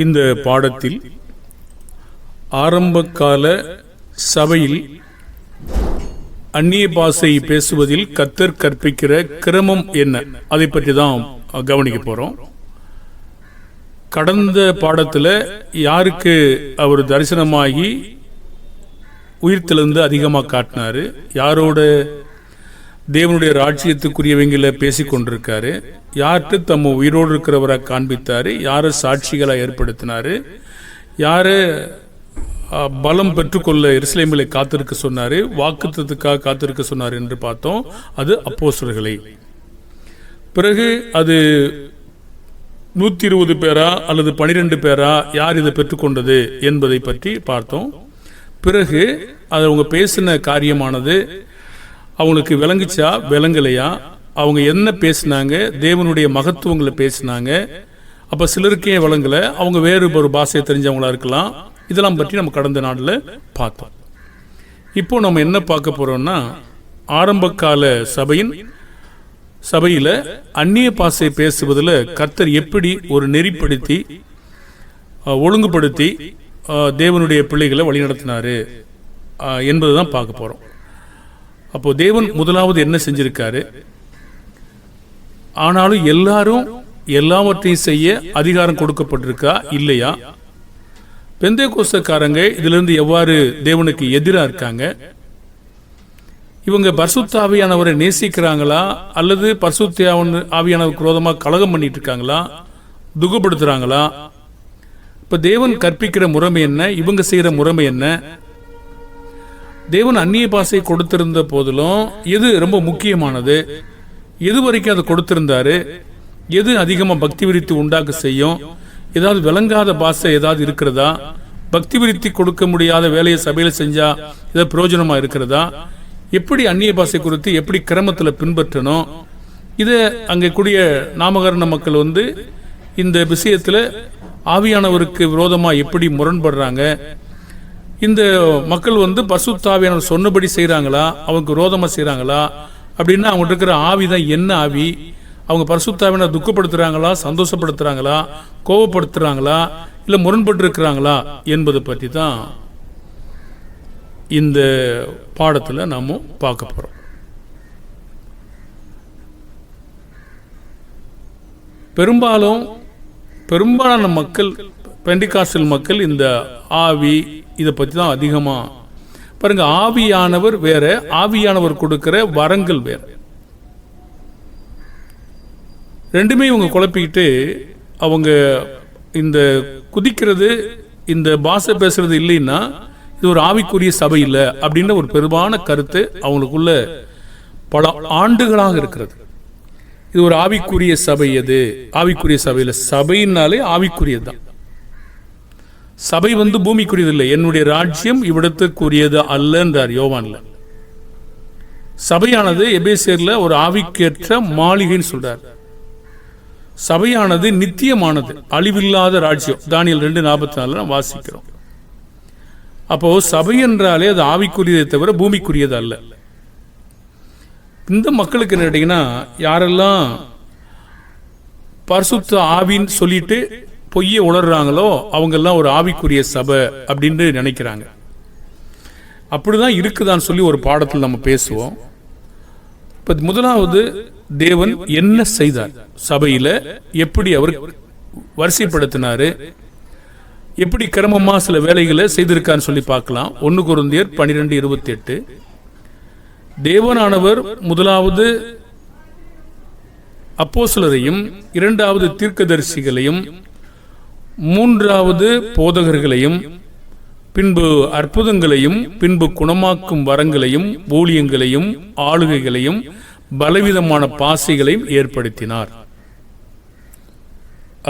இந்த பாடத்தில் ஆரம்பகால சபையில் அந்நிய பாஷை பேசுவதில் கர்த்தர் கற்பிக்கிற கிரமம் என்ன, அதை பற்றி தான் கவனிக்க போறோம். கடந்த பாடத்தில் யாருக்கு அவர் தரிசனமாகி உயிர்த்தெழுந்து அதிகமாக காட்டினாரு, யாரோட தேவனுடைய ராஜ்யத்துக்குரியவங்களை பேசிக்கொண்டிருக்காரு, யார்கிட்ட தம்ம உயிரோடு இருக்கிறவரை காண்பித்தாரு, யாரை சாட்சிகளாக ஏற்படுத்தினாரு, யாரை பலம் பெற்றுக்கொள்ள எருசலேமிலே காத்திருக்க சொன்னாரு, வாக்குத்தத்தத்துக்காக காத்திருக்க சொன்னார் என்று பார்த்தோம். அது அப்போஸ்தலர்களை. பிறகு அது 120 பேரா அல்லது 12 பேரா, யார் இதை பெற்றுக்கொண்டது என்பதை பற்றி பார்த்தோம். பிறகு அது அவங்க பேசின காரியமானது அவங்களுக்கு விளங்குச்சா விளங்கலையா, அவங்க என்ன பேசினாங்க, தேவனுடைய மகத்துவங்களை பேசினாங்க. அப்போ சிலருக்கே விளங்கலை, அவங்க வேறு ஒரு பாஷையை தெரிஞ்சவங்களா இருக்கலாம். இதெல்லாம் பற்றி நம்ம கடந்த நாளில் பார்த்தோம். இப்போ நம்ம என்ன பார்க்க போறோம்னா, ஆரம்ப கால சபையில் அந்நிய பாஷை பேசுவதில் கர்த்தர் எப்படி ஒரு நெறிப்படுத்தி ஒழுங்குபடுத்தி தேவனுடைய பிள்ளைகளை வழிநடத்தினாரு என்பதுதான் பார்க்க போறோம். அப்போ தேவன் முதலாவது என்ன செஞ்சிருக்காரு, ஆனாலும் எல்லாரும் எல்லாவற்றையும் செய்ய அதிகாரம் கொடுக்கப்பட்டிருக்கா இல்லையா, பெந்தேகோஸ்தேக்காரங்க இதிலிருந்து எவ்வாறு தேவனுக்கு எதிராக இருக்காங்க, இவங்க பரிசுத்த ஆவியானவரை நேசிக்கிறாங்களா அல்லது பரிசுத்த ஆவியானவருக்கு விரோதமாக கலகம் பண்ணிட்டு இருக்காங்களா, துக்கப்படுத்துறாங்களா, இப்ப தேவன் கற்பிக்கிற முறைமை என்ன, இவங்க செய்யற முறைமை என்ன, தேவன் அந்நிய பாஷை கொடுத்திருந்த போதிலும் எது ரொம்ப முக்கியமானது, எது வரைக்கும் அதை கொடுத்திருந்தாரு, எது அதிகமாக பக்தி விருத்தி உண்டாக்க செய்யும், ஏதாவது விளங்காத பாஷை ஏதாவது இருக்கிறதா, பக்தி விருத்தி கொடுக்க முடியாத வேலையை சபையில் செஞ்சா ஏதாவது பிரயோஜனமா இருக்கிறதா, எப்படி அந்நிய பாஷை குறித்து எப்படி கிரமத்தில் பின்பற்றணும், இதை அங்கே கூடிய நாமகரண மக்கள் இந்த விஷயத்தில் ஆவியானவருக்கு விரோதமாக எப்படி முரண்படுறாங்க, இந்த மக்கள் பரிசுத்த ஆவியானவர் சொன்னபடி செய்கிறாங்களா, அவங்க விரோதமாக செய்கிறாங்களா, அப்படின்னா அவங்க இருக்கிற ஆவி தான் என்ன ஆவி, அவங்க பரிசுத்த ஆவியானவரை துக்கப்படுத்துறாங்களா, சந்தோஷப்படுத்துறாங்களா, கோபப்படுத்துறாங்களா, இல்லை முரண்பட்டு இருக்கிறாங்களா என்பதை பற்றி தான் இந்த பாடத்தில் நாம பார்க்க போறோம். பெரும்பாலான மக்கள், பெண்டிகாஸ்டல் மக்கள் இந்த ஆவி இதை பற்றி தான் அதிகமாக பாருங்க. ஆவியானவர் வேற, ஆவியானவர் கொடுக்கிற வரங்கள் வேற, ரெண்டுமே இவங்க குழப்பிக்கிட்டு அவங்க இந்த குதிக்கிறது, இந்த பாஷை பேசுறது இல்லைன்னா இது ஒரு ஆவிக்குரிய சபை இல்லை அப்படின்ற ஒரு பெரும்பாலான கருத்து அவங்களுக்குள்ள பல ஆண்டுகளாக இருக்கிறது. இது ஒரு ஆவிக்குரிய சபை. எது ஆவிக்குரிய சபையில்? சபையினாலே ஆவிக்குரியது தான். சபை பூமிக்குரியது இல்லை. என்னுடைய ராஜ்யம் இவ்விடத்துக்குரியது அல்ல என்றார் யோவான்ல. சபையானது எபேசியர்ல ஒரு ஆவிக்கேற்ற மாளிகைன்னு சொல்றார். சபையானது நித்தியமானது, அழிவில்லாத ராஜ்யம். தானியேல் 2:44 வாசிக்கிறோம். அப்போ சபை என்றாலே அது ஆவிக்குரியதை தவிர பூமிக்குரியது அல்ல. இந்த மக்களுக்கு என்ன கேட்டீங்கன்னா, யாரெல்லாம் பரிசுத்த ஆவின்னு சொல்லிட்டு பொய்யை உணர்றாங்களோ அவங்கெல்லாம் ஒரு ஆவிக்குரிய சபை அப்படின்னு நினைக்கிறாங்க. அப்படிதான் இருக்குதான்னு சொல்லி ஒரு பாடத்தில் நம்ம பேசுவோம். இப்ப முதலாவது தேவன் என்ன செய்தார், சபையில எப்படி அவர் வரிசைப்படுத்தினாரு, எப்படி கிரமமா சில வேலைகளை செய்திருக்கான்னு சொல்லி பார்க்கலாம். 1 கொரிந்தியர் 12:28. தேவனானவர் முதலாவது அப்போஸ்தலரையும், இரண்டாவது தீர்க்கதரிசிகளையும், மூன்றாவது போதகர்களையும், பின்பு அற்புதங்களையும், பின்பு குணமாக்கும் வரங்களையும், ஊழியங்களையும், ஆளுகைகளையும், பலவிதமான பாசைகளையும் ஏற்படுத்தினார்.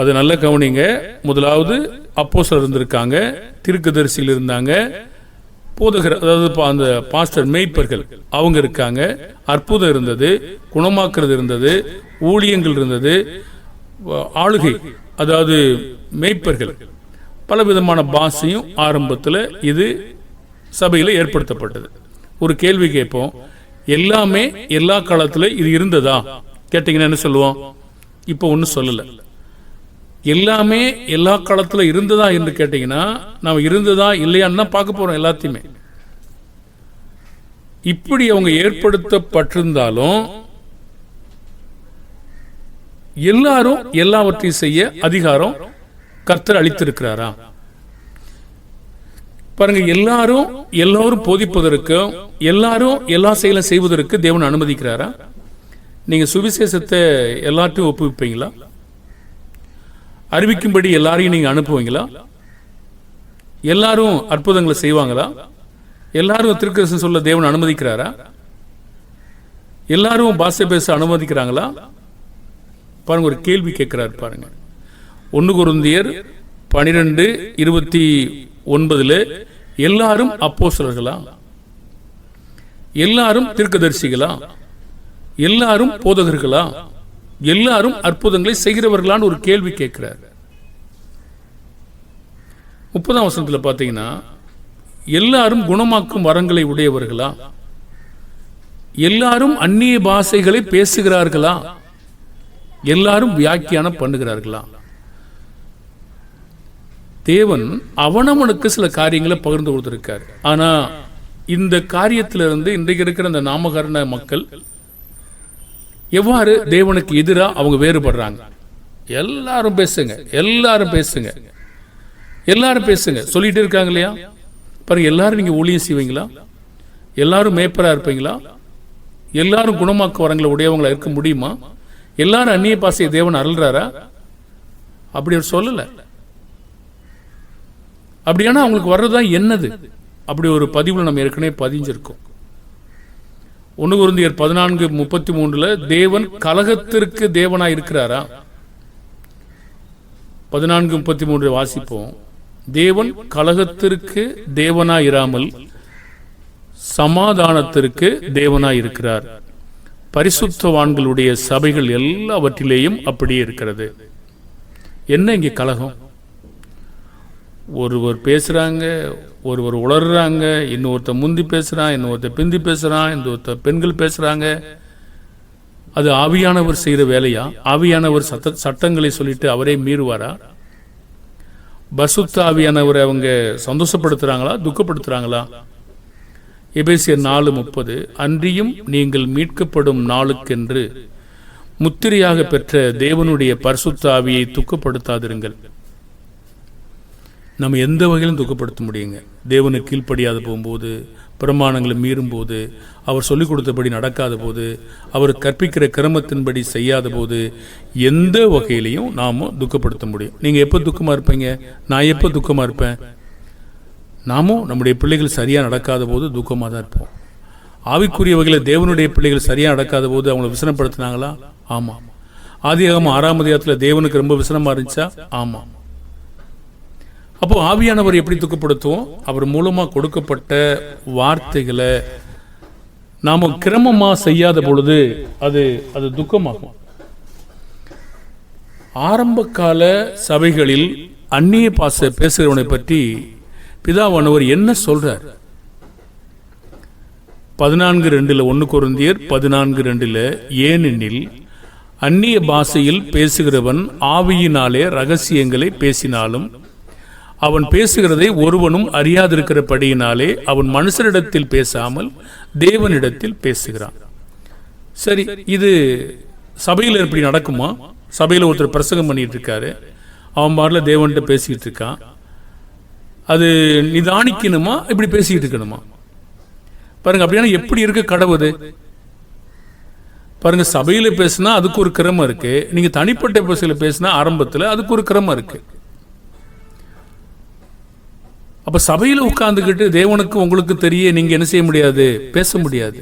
அது நல்ல கவனிங்க. முதலாவது அப்போஸ்தலர் இருந்திருக்காங்க, தீர்க்கதரிசிகள் இருந்தாங்க, போதகர் அதாவது அந்த பாஸ்டர் மேய்ப்பர்கள் அவங்க இருக்காங்க, அற்புதம் இருந்தது, குணமாக்குறது இருந்தது, ஊழியங்கள் இருந்தது, ஆளுகை அதாவது மேய்ப்பர்கள், பலவிதமான பாஷையும் ஆரம்பத்தில் இது சபையில் ஏற்படுத்தப்பட்டது. ஒரு கேள்வி கேட்போம், எல்லாமே எல்லா காலத்தில் இது இருந்ததா கேட்டீங்கன்னா என்ன சொல்லுவோம்? இப்போ ஒன்றும் சொல்லலை. எல்லாமே எல்லா காலத்தில் இருந்ததா என்று கேட்டீங்கன்னா நாம் இருந்ததா இல்லையான்னு தான் பார்க்க போறோம் எல்லாத்தையுமே. இப்படி அவங்க ஏற்படுத்தப்பட்டிருந்தாலும் எல்லாரும் எல்லாவற்றையும் செய்ய அதிகாரம் கர்த்தர் அளித்திருக்கிறாரா? பாருங்க, எல்லாரும் போதிப்பதற்கு, எல்லாரும் எல்லா செயலும் செய்வதற்கு தேவன் அனுமதிக்கிறாரா? நீங்க சுவிசேஷத்தை எல்லாத்தையும் ஒப்புவிப்பீங்களா? அறிவிக்கும்படி எல்லாரையும் நீங்க அனுப்புவீங்களா? எல்லாரும் அற்புதங்களை செய்வாங்களா? எல்லாரும் திருக்கதரிசனம் சொல்ல தேவன் அனுமதிக்கிறாரா? எல்லாரும் பாஷை பேச அனுமதிக்கிறாங்களா? பாருங்க, ஒரு கேள்வி கேட்கிறார் பாருங்க. 1 கொரிந்தியர் 12:29 எல்லாரும் அப்போஸ்தலர்களா? எல்லாரும் தீர்க்கதரிசிகளா? எல்லாரும் போதகர்களா? எல்லாரும் அற்புதங்களை செய்கிறவர்களான்னு ஒரு கேள்வி கேட்கிறார். 30ஆம் வசனத்தில் பார்த்தீங்கன்னா, எல்லாரும் குணமாக்கும் வரங்களை உடையவர்களா? எல்லாரும் அந்நிய பாஷைகளை பேசுகிறார்களா? எல்லாரும் வியாக்கியானம் பண்ணுகிறார்களா? தேவன் அவனவனுக்கு சில காரியங்களை பகிர்ந்து கொடுத்திருக்கார். ஆனா இந்த காரியத்திலிருந்து இன்றைக்கு இருக்கிற அந்த நாமகரண மக்கள் எவ்வாறு தேவனுக்கு எதிராக அவங்க வேறுபடுறாங்க? எல்லாரும் பேசுங்க, எல்லாரும் பேசுங்க, எல்லாரும் பேசுங்க சொல்லிட்டு இருக்காங்க இல்லையா? பாருங்க, எல்லாரும் நீங்க ஊழியம் செய்வீங்களா? எல்லாரும் மேய்ப்பரா இருப்பீங்களா? எல்லாரும் குணமாக்க வரங்களை உடையவங்களா இருக்க முடியுமா? எல்லாரும் அந்நிய பாசையை தேவன் அருள்றாரா? அப்படி அவர் சொல்லல. அப்படியானா அவங்களுக்கு வர்றதுதான் என்னது? அப்படி ஒரு பதிவுல நம்ம ஏற்கனவே பதிஞ்சிருக்கோம். 1 கொரிந்தியர் 14:33 தேவன் கலகத்திற்கு தேவனா இருக்கிறாரா? 14:33 வாசிப்போம். தேவன் கலகத்திற்கு தேவனா இராமல் சமாதானத்திற்கு தேவனா இருக்கிறார். பரிசுத்தவான்களுடைய சபைகள் எல்லாவற்றிலேயும் அப்படியே இருக்கிறது. என்ன இங்கே கலகம்? ஒருவர் பேசுறாங்க, ஒருவர் உளர்றாங்க, இன்னொருத்தர் முந்தி பேசுறான், இன்னொருத்தர் பிந்தி பேசுறான், இன்னொருத்தர் பெண்கள் பேசுறாங்க. அது ஆவியானவர் செய்யற வேலையா? ஆவியானவர் சட்டங்களை சொல்லிட்டு அவரே மீறுவாரா? பசுத்த ஆவியானவரை அவங்க சந்தோஷப்படுத்துறாங்களா, துக்கப்படுத்துறாங்களா? எபேசியர் 4:30 அன்றியும் நீங்கள் மீட்கப்படும் நாளுக்கென்று முத்திரையாக பெற்ற தேவனுடைய பரிசுத்த ஆவியை துக்கப்படுத்தாதிருங்கள். நம்ம எந்த வகையிலும் துக்கப்படுத்த முடியுங்க. தேவனுக்கு கீழ்ப்படியாத போகும்போது, பிரமாணங்களை மீறும் போது, அவர் சொல்லிக் கொடுத்தபடி நடக்காத போது, அவர் கற்பிக்கிற கிரமத்தின்படி செய்யாத போது, எந்த வகையிலையும் நாம துக்கப்படுத்த முடியும். நீங்க எப்போ துக்கமா இருப்பீங்க? நான் எப்போ துக்கமா இருப்பேன்? நாமும் நம்முடைய பிள்ளைகள் சரியா நடக்காத போது துக்கமாக தான் இருப்போம். ஆவிக்குரிய வகையில் தேவனுடைய பிள்ளைகள் சரியா நடக்காத போது அவங்களை விசனப்படுத்தினாங்களா? ஆமா. ஆதியாகமம் 6ஆம் அதிகாரத்தில் தேவனுக்கு ரொம்ப விசனமா இருந்துச்சா? ஆமா. அப்போ ஆவியானவர் எப்படி துக்கப்படுத்துவோம்? அவர் மூலமா கொடுக்கப்பட்ட வார்த்தைகளை நாம கிரமமா செய்யாத பொழுது அது துக்கமாகும். ஆரம்ப கால சபைகளில் அந்நிய பாச பேசுகிறவனை பற்றி பிதாவானவர் என்ன சொல்றார்? 14:2 1 கொரிந்தியர் 14:2 ஏனெனில் அந்நிய பாஷையில் பேசுகிறவன் ஆவியினாலே ரகசியங்களை பேசினாலும் அவன் பேசுகிறதை ஒருவனும் அறியாதிருக்கிறபடியினாலே அவன் மனுஷரிடத்தில் பேசாமல் தேவனிடத்தில் பேசுகிறான். சரி, இது சபையில் எப்படி நடக்குமா? சபையில் ஒருத்தர் பிரசங்கம் பண்ணிட்டு இருக்காரு, அவன் பாடல தேவன்கிட்ட பேசிக்கிட்டு இருக்கான். அது நிதானிக்கணுமா, இப்படி பேசிக்கிட்டு இருக்கணுமா? பாருங்க, அப்படின்னா எப்படி இருக்க கடவுது? பாருங்க, சபையில பேசினா அதுக்கு ஒரு கிரமம் இருக்கு. நீங்க தனிப்பட்ட பேசல பேசினா ஆரம்பத்தில் அதுக்கு ஒரு கிரமம் இருக்கு. அப்ப சபையில உட்கார்ந்துக்கிட்டு தேவனுக்கு உங்களுக்கு தெரிய நீங்க என்ன செய்ய முடியாது? பேச முடியாது.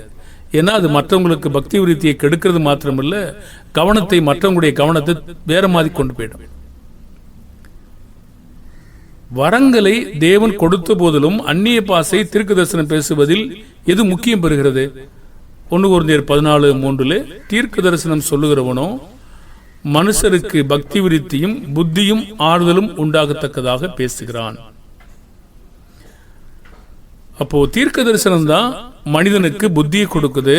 ஏன்னா அது மற்றவங்களுக்கு பக்தி விருத்தியை கெடுக்கிறது மாத்திரமல்ல, கவனத்தை, மற்றவங்களுடைய கவனத்தை வேற மாதிரி கொண்டு போயிடும். வரங்களை தேவன் கொடுத்த போதிலும் அந்நிய பாசை தீர்க்க தரிசனம் பேசுவதில் எது முக்கியம் பெறுகிறது? 1 கொரிந்தியர் 14:3 தீர்க்க தரிசனம் சொல்லுகிறவனோ மனுஷருக்கு பக்தி விருத்தியும் புத்தியும் ஆறுதலும் உண்டாகத்தக்கதாக பேசுகிறான். அப்போ தீர்க்க தரிசனம் தான் மனிதனுக்கு புத்தியை கொடுக்குது,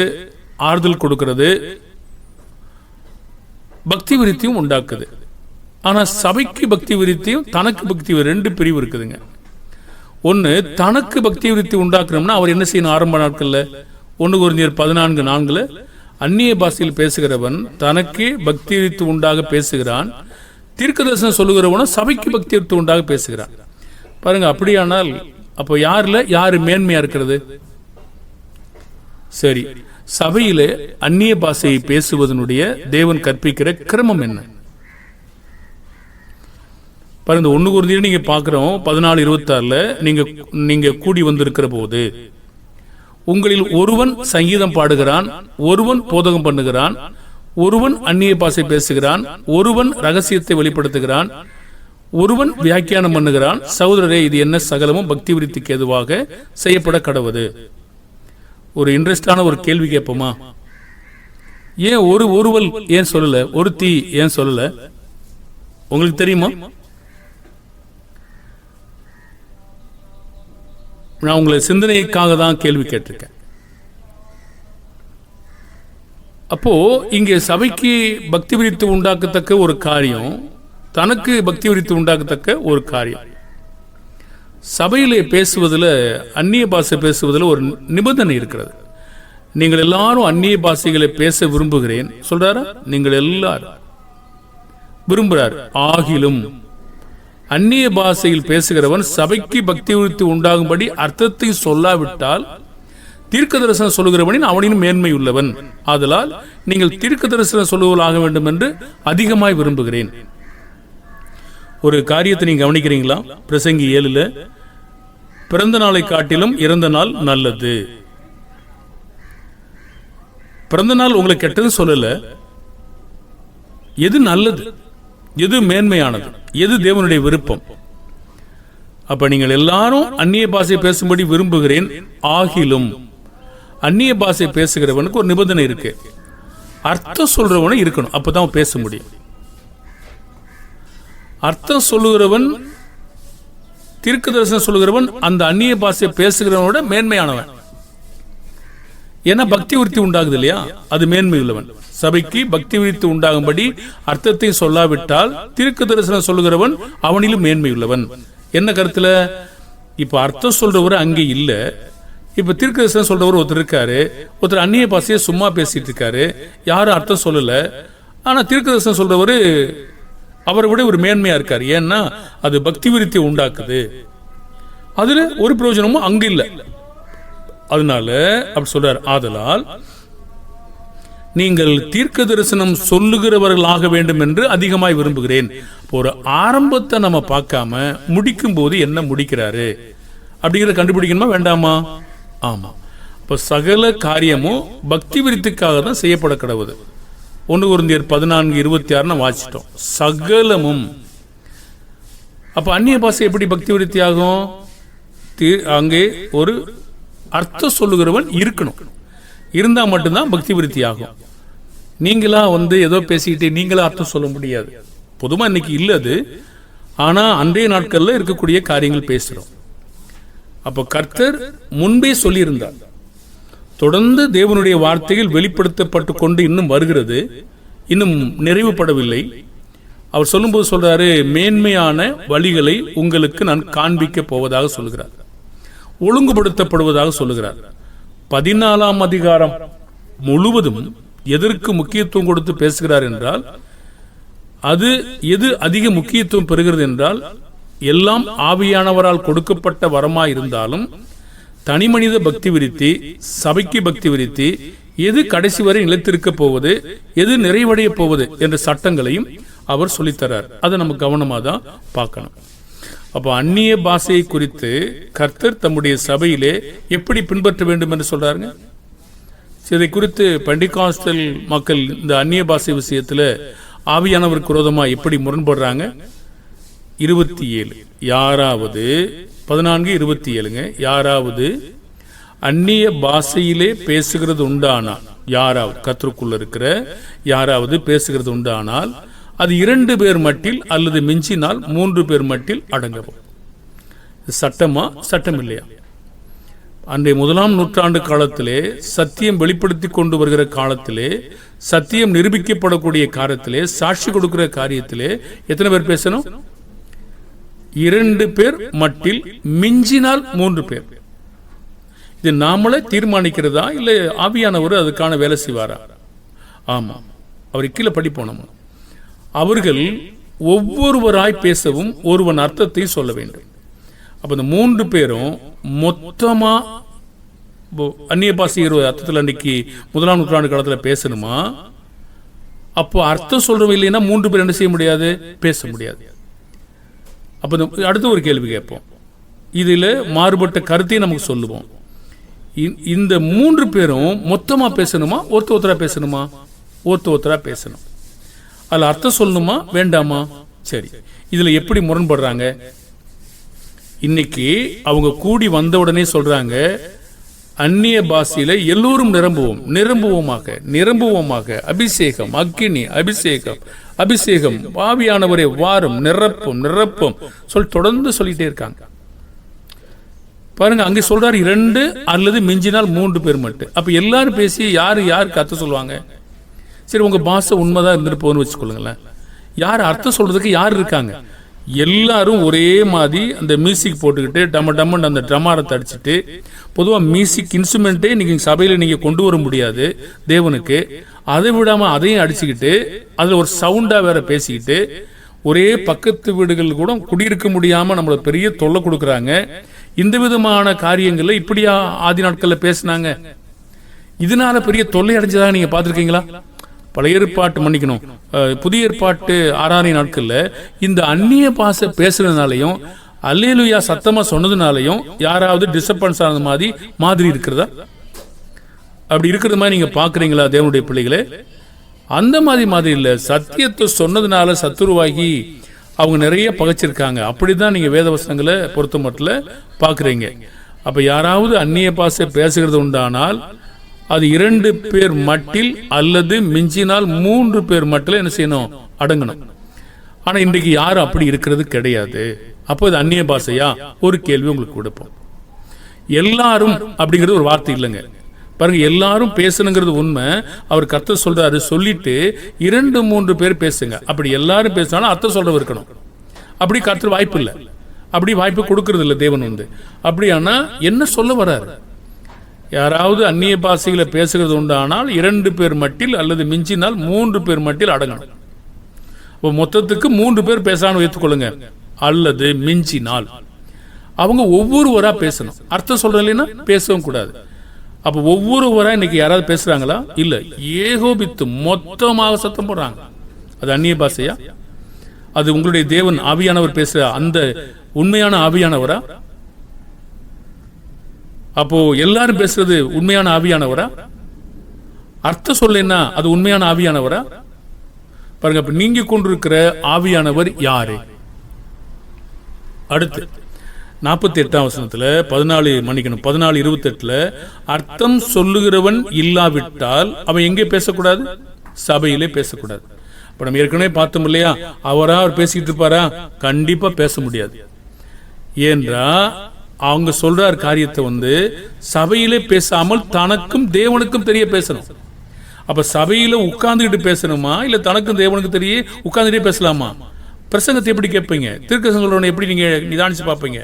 ஆறுதல் கொடுக்கிறது, பக்தி விருத்தியும் உண்டாக்குது. ஆனால் சபைக்கு பக்தி விருத்தியும் தனக்கு பக்தி ரெண்டு பிரிவு இருக்குதுங்க. ஒன்று, தனக்கு பக்தி விருத்தி உண்டாக்கணும்னா அவர் என்ன செய்யணும்? ஆரம்ப நாட்களில் 1 கொரிந்தியர் 14:4 அந்நிய பாஷையில் பேசுகிறவன் தனக்கே பக்தி விருத்தி உண்டாக பேசுகிறான், தீர்க்கதரிசனம் சொல்லுகிறவனும் சபைக்கு பக்தி விருத்தி உண்டாக பேசுகிறான். பாருங்க, அப்படியானால் அப்போ யாரு மேன்மையா இருக்கிறது? சரி, சபையிலே அந்நிய பாஷையை பேசுவதனுடைய தேவன் கற்பிக்கிற கிரமம் என்ன? பாருங்க, 1 கொரிந்தியர் நீங்க பார்க்கிறோம் 14:26 நீங்க கூடி வந்திருக்கிற போது உங்களில் ஒருவன் சங்கீதம் பாடுகிறான், ஒருவன் போதகம் பண்ணுகிறான், ஒருவன் அந்நிய பாஷை பேசுகிறான், ஒருவன் ரகசியத்தை வெளிப்படுத்துகிறான், ஒருவன் வியாக்கியானம் பண்ணுகிறான். சகோதரரே, இது என்ன? சகலமும் பக்தி விருத்திக்கு ஏதுவாக செய்யப்பட கடவுது. ஒரு இன்ட்ரெஸ்டான ஒரு கேள்வி கேட்போமா? ஏன் ஒருவல் ஏன் சொல்லல? ஒரு தீ ஏன் சொல்லல? உங்களுக்கு தெரியுமா? நான் உங்களை சிந்தனைக்காக தான் கேள்வி கேட்டிருக்கேன். அப்போ இங்கே சபைக்கு பக்தி விருத்தி உண்டாக்கத்தக்க ஒரு காரியம், தனக்கு பக்தி விருத்தி உண்டாக்கத்தக்க ஒரு காரியம். சபையிலே பேசுவதில், அந்நிய பாஷை பேசுவதில் ஒரு நிபந்தனை இருக்கிறது. நீங்கள் எல்லாரும் அந்நிய பாஷைகளை பேச விரும்புகிறேன் சொல்றாரா? நீங்கள் எல்லாரும் விரும்புகிறார். ஆகிலும் அந்நிய பாஷையில் பேசுகிறவன் சபைக்கு பக்தி விருத்தி உண்டாகும்படி அர்த்தத்தை சொல்லாவிட்டால் தீர்க்க தரிசனம் சொல்லுகிறவனின் அவனின் மேன்மை உள்ளவன். ஆதலால் நீங்கள் தீர்க்க தரிசனம் சொல்லுவதாக வேண்டும் என்று அதிகமாய் விரும்புகிறேன். ஒரு காரியத்தை நீங்க கவனிக்கிறீங்களா? பிரசங்கி 7 பிறந்த நாளை காட்டிலும் இறந்த நாள் நல்லது. பிறந்த நாள் உங்களுக்கு கெட்டது சொல்லல. எது நல்லது, எது மேன்மையானது, எது தேவனுடைய விருப்பம்? அப்ப நீங்கள் எல்லாரும் அந்நிய பாஷை பேசும்படி விரும்புகிறேன். ஆகிலும் அந்நிய பாஷை பேசுகிறவனுக்கு ஒரு நிபந்தனை இருக்கு. அர்த்தம் சொல்றவனும் இருக்கணும், அப்பதான் பேச முடியும். அர்த்தம் சொல்லுகிறவன், தீர்க்க தரிசனம் சொல்லுகிறவன் அந்த அந்நிய பாஷை பேசுகிறவனோட மேன்மையானவன். ஏன்னா பக்தி விருத்தி உண்டாகுது இல்லையா, அது மேன்மை உள்ளவன். சபைக்கு பக்தி விருத்தி உண்டாகும்படி அர்த்தத்தை சொல்லாவிட்டால் தீர்க்க தரிசனம் சொல்லுகிறவன் அவனிலும் மேன்மை உள்ளவன். என்ன கருத்துல? இப்ப அர்த்தம் சொல்றவர் அங்கே இல்ல. இப்ப தீர்க்க தரிசனம் சொல்றவர் ஒருத்தர் இருக்காரு, ஒருத்தர் அந்நிய பாஷையை சும்மா பேசிட்டு இருக்காரு, யாரும் அர்த்தம் சொல்லல. ஆனா தீர்க்க தரிசனம் சொல்றவரு அவரை விட ஒரு மேன்மையா இருக்காரு. ஏன்னா அது பக்தி விருத்தி உண்டாக்குது. அதுல ஒரு பிரயோஜனமும் அங்க இல்ல. அதனால அப்படி சொல்றார். ஆதலால் நீங்கள் தீர்க்க தரிசனம் சொல்லுகிறவர்களாக வேண்டும் என்று அதிகமாய் விரும்புகிறேன். ஒரு ஆரம்பத்தை நம்ம பார்க்காம முடிக்கும் போது என்ன முடிக்கிறாரு அப்படிங்கிறத கண்டுபிடிக்கணுமா வேண்டாமா? ஆமா. இப்ப சகல காரியமும் பக்தி விருத்திக்காக தான் செய்யப்பட கடவுது. 1 கொரிந்தியர் 14:26 வாசிட்டோம். சகலமும். அப்ப அந்நிய பாஷை எப்படி பக்தி விருத்தி ஆகும்? அங்கே ஒரு அர்த்தம் சொல்லுகிறவன் இருக்கணும். இருந்தா மட்டும்தான் பக்தி விருத்தி ஆகும். நீங்களா ஏதோ பேசிக்கிட்டு நீங்களா அர்த்தம் சொல்ல முடியாது. பொதுவாக இன்னைக்கு இல்ல அது. ஆனா அன்றைய நாட்கள்ல இருக்கக்கூடிய காரியங்கள் பேசுறோம். அப்ப கர்த்தர் முன்பே சொல்லியிருந்தார். தொடர்ந்து தேவனுடைய வார்த்தைகள் வெளிப்படுத்தப்பட்டு கொண்டு இன்னும் வருகிறது, இன்னும் நிறைவுபடவில்லை. அவர் சொல்லும்போது சொல்றாரு, மேன்மையான வழிகளை உங்களுக்கு நான் காண்பிக்க போவதாக சொல்லுகிறார், ஒழுங்குபடுத்தப்படுவதாக சொல்லுகிறார். 14ஆம் அதிகாரம் முழுவதும் எதற்கு முக்கியத்துவம் கொடுத்து பேசுகிறார் என்றால், அது எது அதிக முக்கியத்துவம் பெறுகிறது என்றால், எல்லாம் ஆவியானவரால் கொடுக்கப்பட்ட வரமாய் இருந்தாலும் தனி மனித பக்தி விருத்தி, சபைக்கு பக்தி விருத்தி, எது கடைசி வரை நிலைத்திருக்க போவது, எது நிறைவடைய போவது என்ற சட்டங்களையும் அவர் சொல்லித்தரார். அதை நம்ம கவனமாக தான் பார்க்கணும். அப்போ அந்நிய பாஷையை குறித்து கர்த்தர் தம்முடைய சபையிலே எப்படி பின்பற்ற வேண்டும் என்று சொல்றாருங்க. இதை குறித்து பெண்டிகாஸ்டல் மக்கள் இந்த அந்நிய பாஷை விஷயத்தில் ஆவியானவருக்கு விரோதமாக எப்படி முரண்படுறாங்க? 27 யாராவது 14:27 யாராவது அந்நிய பாஷையிலே பேசுகிறது உண்டானால், யாராவது கர்த்தருக்குள்ள இருக்கிற யாராவது பேசுகிறது உண்டானால் அது 2 பேர் மட்டில் அல்லது மிஞ்சினால் 3 பேர் மட்டில் அடங்கவும். சட்டமா சட்டம் இல்லையா? அன்றைய 1ஆம் நூற்றாண்டு காலத்திலே சத்தியம் வெளிப்படுத்தி கொண்டு வருகிற காலத்திலே, சத்தியம் நிரூபிக்கப்படக்கூடிய காரியத்திலே, சாட்சி கொடுக்கிற காரியத்திலே எத்தனை பேர் பேசணும்? 2 பேர் மட்டில், மிஞ்சினால் 3 பேர். இது நாமளே தீர்மானிக்கிறதா இல்ல ஆவியானவர் அதுக்கான வேலை செய்வாரா? ஆமா, அவர் கீழே படிப்போம். நம்ம அவர்கள் ஒவ்வொருவராய் பேசவும் ஒருவன் அர்த்தத்தை சொல்ல வேண்டும். அப்ப இந்த 3 பேரும் மொத்தமா அந்நிய பாஷை அர்த்தத்தில் அன்னைக்கு 1ஆம் நூற்றாண்டு காலத்தில் பேசணுமா? அப்போ அர்த்தம் சொல்றவங்க இல்லைன்னா 3 பேர் என்ன செய்ய முடியாது? பேச முடியாது. அப்ப அடுத்த ஒரு கேள்வி கேட்போம். இதுல மாறுபட்ட கருத்தையும் நமக்கு சொல்லுவோம். இந்த 3 பேரும் மொத்தமா பேசணுமா, ஒருத்தரா பேசணுமா? ஒருத்தரா பேசணும். அதுல அர்த்தம் சொல்லணுமா வேண்டாமா? சரி, இதுல எப்படி முரண்படுறாங்க? இன்னைக்கு அவங்க கூடி வந்த உடனே சொல்றாங்க, அந்நிய பாஷையில எல்லோரும் நிரம்புவோமாக அபிஷேகம், அக்கினி, அபிஷேகம், ஆவியானவரே வாரும், நிரப்பும் சொல்லி தொடர்ந்து சொல்லிட்டே இருக்காங்க. பாருங்க, அங்க சொல்றாரு 2 அல்லது மிஞ்சினால் 3 பேர் மட்டும். அப்ப எல்லாரும் பேசி யாருக்கு அர்த்தம் சொல்லுவாங்க? சரி, உங்க பாஷை உண்மைதான் இருந்துட்டு போன்னு வச்சுக்கொள்ளுங்களேன். யார் அர்த்தம் சொல்றதுக்கு யார் இருக்காங்க? எல்லாரும் ஒரே மாதிரி அந்த மியூசிக் போட்டுக்கிட்டு டம்மன் அந்த ட்ரமாரத்தை அடிச்சுட்டு, பொதுவாக மியூசிக் இன்ஸ்ட்ருமெண்ட்டே நீங்க சபையில நீங்க கொண்டு வர முடியாது தேவனுக்கு. அதை விடாம அதையும் அடிச்சுக்கிட்டு அதுல ஒரு சவுண்டா வேற பேசிக்கிட்டு, ஒரே பக்கத்து வீடுகள் கூட குடியிருக்க முடியாம நம்மள பெரிய தொல்லை கொடுக்குறாங்க. இந்த விதமான காரியங்கள்ல இப்படியா ஆதி நாட்கள்ல பேசினாங்க? இதனால பெரிய தொல்லை அடைஞ்சதாக நீங்க பார்த்துருக்கீங்களா? பழைய ஏற்பாட்டு மன்னிக்கணும், புதிய ஏற்பாட்டு ஆராதனை நாட்கள்ல இந்த அந்நிய பாஷை பேசுறதுனாலையும் அல்லேலூயா சத்தமா சொன்னதுனாலையும் யாராவது டிஸ்டர்பன்ஸ் ஆனது மாதிரி இருக்கிறதா? அப்படி இருக்கிறது மாதிரி நீங்க பாக்குறீங்களா தேவனுடைய பிள்ளைகளே? அந்த மாதிரி இல்ல. சத்தியத்தை சொன்னதுனால சத்துருவாகி அவங்க நிறைய பகைச்சிருக்காங்க. அப்படிதான் நீங்க வேதவசனங்களை பொறுத்த மட்டும் பாக்குறீங்க. அப்ப யாராவது அந்நிய பாஷை பேசுகிறது உண்டானால் அது 2 பேர் மட்டில் அல்லது மிஞ்சினால் 3 பேர் மட்டில் என்ன செய்யணும்? அடங்கணும். ஆனா இன்றைக்கு யாரும் அப்படி இருக்கிறது கிடையாது. அப்போ இது அந்நிய பாஷையா? ஒரு கேள்வி உங்களுக்கு கொடுப்போம். எல்லாரும் அப்படிங்கிறது ஒரு வார்த்தை இல்லைங்க. பாருங்க, எல்லாரும் பேசணுங்கிறது உண்மை. அவர் கர்த்தர் சொல்றாரு, சொல்லிட்டு 2-3 பேர் பேசுங்க. அப்படி எல்லாரும் பேசினாலும் அர்த்தம் சொல்றவர் இருக்கணும். அப்படி கர்த்தர் வாய்ப்பு இல்லை, அப்படி வாய்ப்பு கொடுக்கறது இல்லை தேவன் அப்படியானா என்ன சொல்ல வர்றாரு? யாராவது அந்நிய பாஷைகளை பேசுகிறது உண்டானால் 2 பேர் மட்டில் அல்லது மிஞ்சினால் 3 பேர் மட்டில் அடங்கணும். இப்போ மொத்தத்துக்கு 3 பேர் பேசலான்னு வைத்துக்கொள்ளுங்க. அல்லது மிஞ்சினால் அவங்க ஒவ்வொருவரா பேசணும். அர்த்தம் சொல்ற இல்லைன்னா பேசவும் கூடாது. அப்ப ஒவ்வொருவரா இன்னைக்கு யாராவது பேசுறாங்களா? இல்ல, ஏகோபித்து மொத்தமாக சத்தம் போடுறாங்க. அது அந்நிய பாஷையா? அது உங்களுடைய தேவன் ஆவியானவர் பேசுற அந்த உண்மையான ஆவியானவரா? அப்போ எல்லாரும் பேசுறது உண்மையான ஆவியானவரா? அர்த்தம் சொல்லேன்னா அது உண்மையான ஆவியானவரா? பாருங்க, அப்ப நீங்க கொண்டிருக்கிற ஆவியானவர் யாரு? அடுத்து 48ஆம் வசனத்துல 14:28 அர்த்தம் சொல்லுகிறவன் இல்லாவிட்டால் அவன் எங்கே பேசக்கூடாது? சபையிலே பேசக்கூடாது. இப்ப நம்ம ஏற்கனவே பார்த்தோம் இல்லையா? அவர் பேசிக்கிட்டு இருப்பாரா? கண்டிப்பா பேச முடியாது. ஏன்றா அவங்க சொல்றார் காரியத்தை சபையிலே பேசாமல் தனக்கும் தேவனுக்கும் தெரிய பேசணும். அப்ப சபையில உட்கார்ந்துகிட்டு பேசணுமா இல்ல தனக்கும் தேவனுக்கு தெரிய உட்கார்ந்துட்டே பேசலாமா? பிரசங்கத்தை எப்படி கேட்பீங்க? தீர்க்கதரிசனம் எப்படி நீங்க நிதானிச்சு பார்ப்பீங்க?